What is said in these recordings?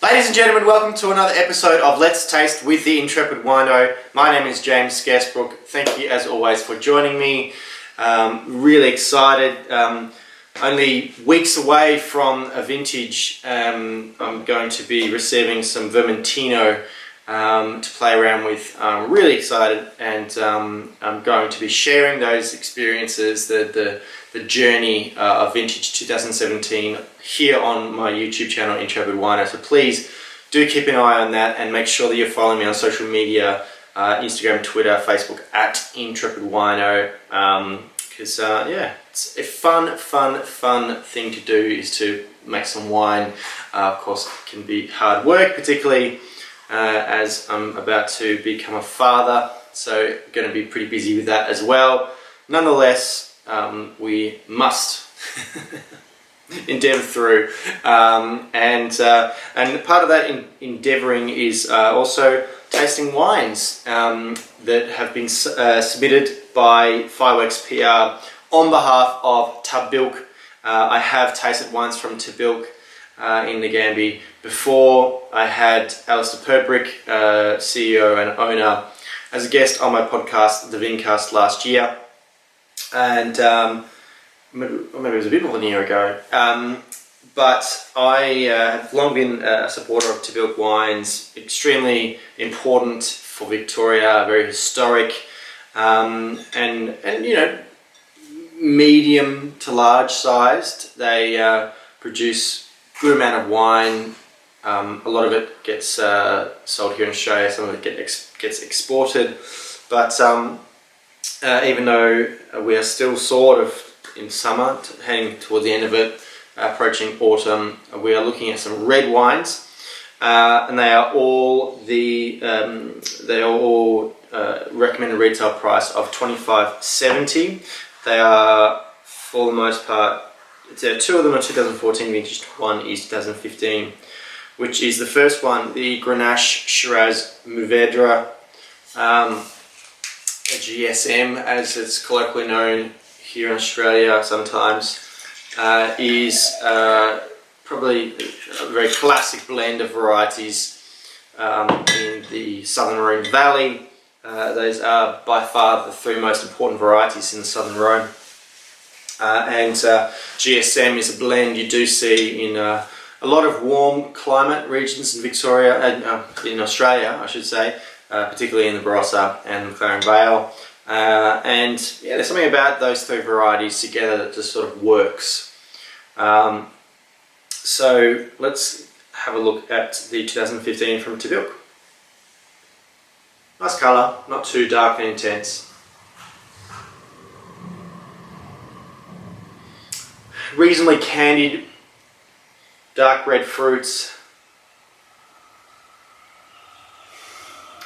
Ladies and gentlemen, welcome to another episode of Let's Taste with the Intrepid Wino. My name is James Scarsbrook. Thank you as always for joining me. Really excited. Only weeks away from a vintage. I'm going to be receiving some Vermentino to play around with. I'm really excited, and I'm going to be sharing those experiences, the journey of vintage 2017 here on my YouTube channel Intrepid Wino. So please do keep an eye on that, and make sure that you're following me on social media, Instagram, Twitter, Facebook at Intrepid Wino, because yeah, it's a fun thing to do, is to make some wine. Of course it can be hard work, particularly as I'm about to become a father, so going to be pretty busy with that as well. Nonetheless, we must endeavour through, and part of that endeavouring is also tasting wines that have been submitted by Fireworks PR on behalf of Tahbilk. I have tasted wines from Tahbilk in the Gambia before. I had Alister Purbrick, CEO and owner, as a guest on my podcast, the Vincast, last year. And maybe it was a bit more than a year ago, but I have long been a supporter of Tahbilk wines. Extremely important for Victoria, very historic, and you know, medium to large sized. They produce good amount of wine. A lot of it gets sold here in Australia, some of it gets exported, but even though we are still sort of in summer, heading towards the end of it, approaching autumn, we are looking at some red wines, and they are all recommended retail price of $25.70. They are, for the most part, two of them are 2014 vintage, one is 2015, which is the first one, the Grenache Shiraz Mouvedre. A GSM, as it's colloquially known here in Australia sometimes, is probably a very classic blend of varieties in the Southern Rhone Valley. Those are by far the three most important varieties in the Southern Rhone. And GSM is a blend you do see in a lot of warm climate regions in Victoria, in Australia I should say, particularly in the Barossa and McLaren Vale. And yeah, there's something about those three varieties together that just sort of works. So let's have a look at the 2015 from Tahbilk. Nice colour, not too dark and intense. Reasonably candied, dark red fruits.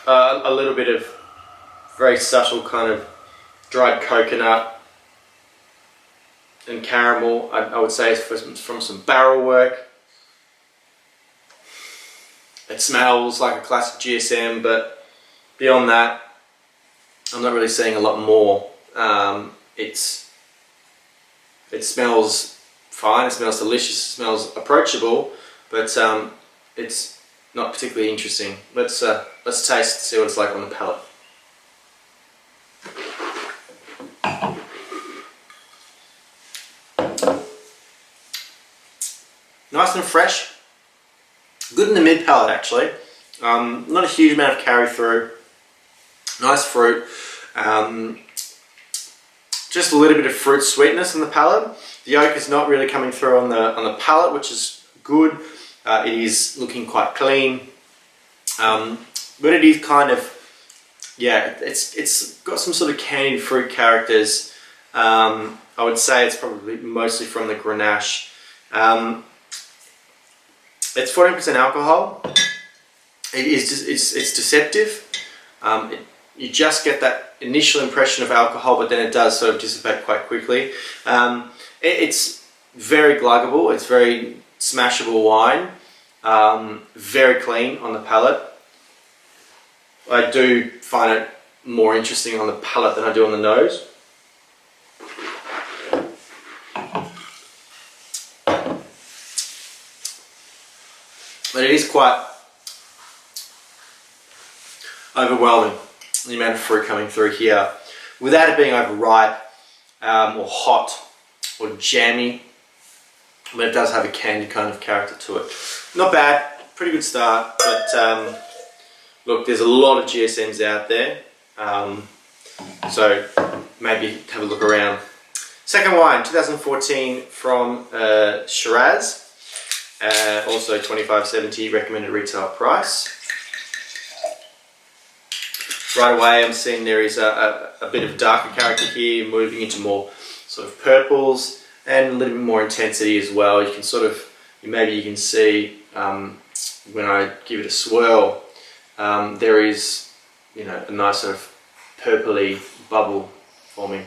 A little bit of very subtle kind of dried coconut and caramel. I would say it's from some barrel work. It smells like a classic GSM, but beyond that, I'm not really seeing a lot more. It smells fine, it smells delicious, it smells approachable, but it's not particularly interesting. Let's taste, see what it's like on the palate. Nice and fresh. Good in the mid palate actually. Not a huge amount of carry through. Nice fruit. Just a little bit of fruit sweetness in the palate. The oak is not really coming through on the palate, which is good. It is looking quite clean, but it is kind of, yeah, it's got some sort of candied fruit characters. I would say it's probably mostly from the Grenache. It's 14% alcohol. It's deceptive. You just get that initial impression of alcohol, but then it does sort of dissipate quite quickly. It's very gluggable. It's very smashable wine. Very clean on the palate. I do find it more interesting on the palate than I do on the nose. but it is quite overwhelming, the amount of fruit coming through here, without it being overripe or hot or jammy. But it does have a candy kind of character to it. Not bad, pretty good start, but look, there's a lot of GSMs out there, so maybe have a look around. Second wine, 2014 from Shiraz, also $25.70 recommended retail price. Right away I'm seeing there is a bit of darker character here, moving into more sort of purples and a little bit more intensity as well. You can sort of, maybe you can see when I give it a swirl, there is, you know, a nice sort of purpley bubble forming.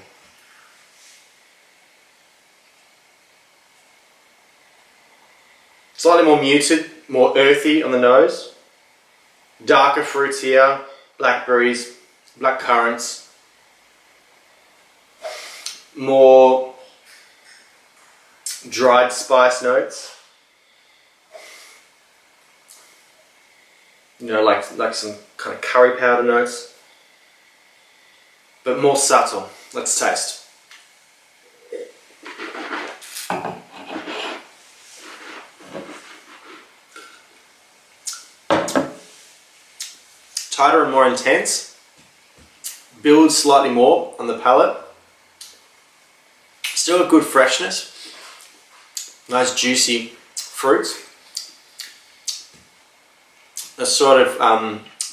Slightly more muted, more earthy on the nose. Darker fruits here, blackberries, black currants. More dried spice notes. You know, like some kind of curry powder notes. But more subtle. Let's taste. Tighter and more intense, builds slightly more on the palate. Still a good freshness, nice juicy fruits. A sort of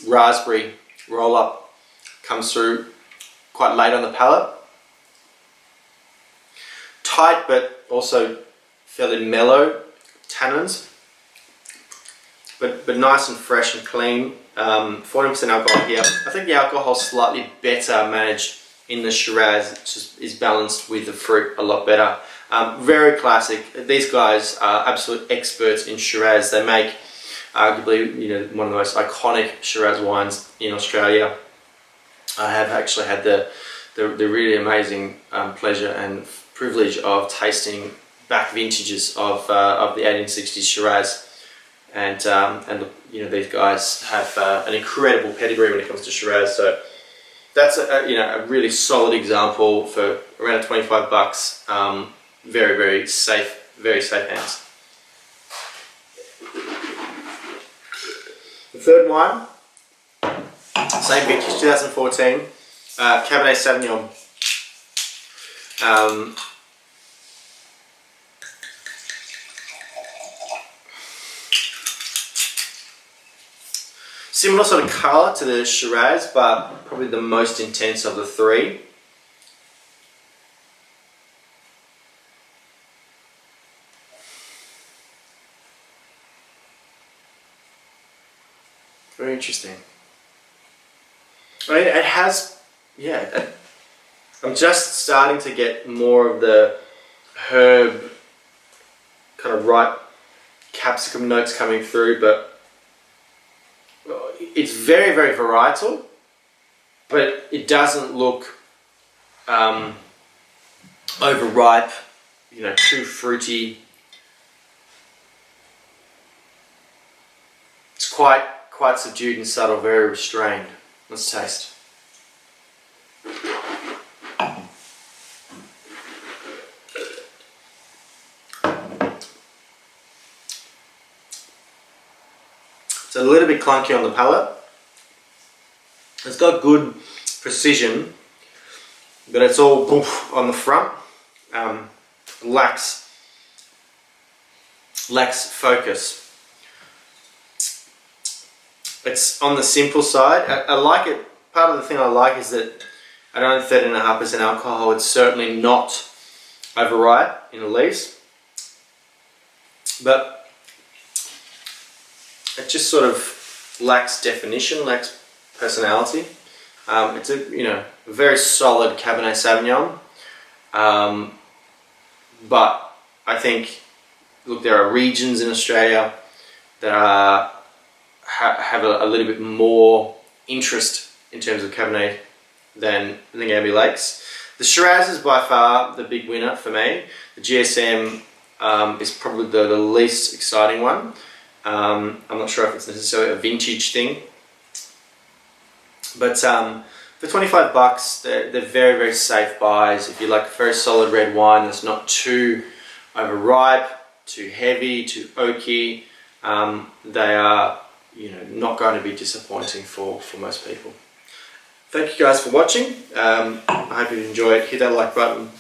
raspberry roll up comes through quite late on the palate. Tight but also fairly mellow tannins, but nice and fresh and clean. 40% alcohol here. I think the alcohol is slightly better managed in the Shiraz. It just is balanced with the fruit a lot better. Very classic. These guys are absolute experts in Shiraz. They make arguably, you know, one of the most iconic Shiraz wines in Australia. I have actually had the really amazing pleasure and privilege of tasting back vintages of the 1860s Shiraz. And you know, these guys have an incredible pedigree when it comes to Shiraz. So that's a really solid example for around $25. Very, very safe hands. The third wine, same vintage, 2014, Cabernet Sauvignon. Similar sort of colour to the Shiraz, but probably the most intense of the three. Very interesting. I mean, it has, yeah, I'm just starting to get more of the herb, kind of ripe capsicum notes coming through, but it's very, very varietal, but it doesn't look overripe, you know, too fruity. It's quite subdued and subtle, very restrained. Let's taste. It's a little bit clunky on the palate. It's got good precision, but it's all boof on the front. Lacks focus. It's on the simple side. I like it. Part of the thing I like is that at only 13.5% alcohol, it's certainly not overripe in the least, but it just sort of lacks definition, lacks personality. It's a very solid Cabernet Sauvignon, but I think, look, there are regions in Australia that have a little bit more interest in terms of Cabernet than the Gambier Lakes. The Shiraz is by far the big winner for me. The GSM is probably the least exciting one. I'm not sure if it's necessarily a vintage thing, but for 25 bucks, they're very, very safe buys. If you like a very solid red wine that's not too overripe, too heavy, too oaky, they are, not going to be disappointing for most people. Thank you guys for watching. I hope you enjoyed. Hit that like button.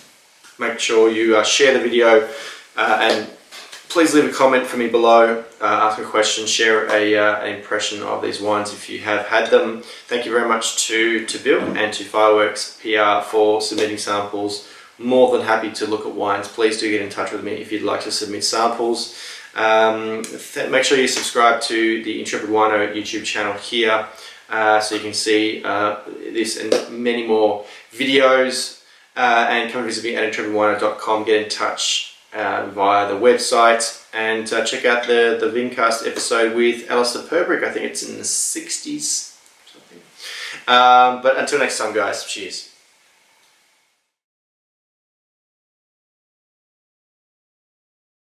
Make sure you share the video, and please leave a comment for me below. Ask a question, share an impression of these wines if you have had them. Thank you very much to Tahbilk and to Fireworks PR for submitting samples. More than happy to look at wines. Please do get in touch with me if you'd like to submit samples. Make sure you subscribe to the Intrepid Wino YouTube channel here, so you can see this and many more videos, and come visit me at intrepidwino.com. Get in touch via the website, and check out the Vincast episode with Alister Purbrick. I think it's in the 60s something. But until next time guys, cheers.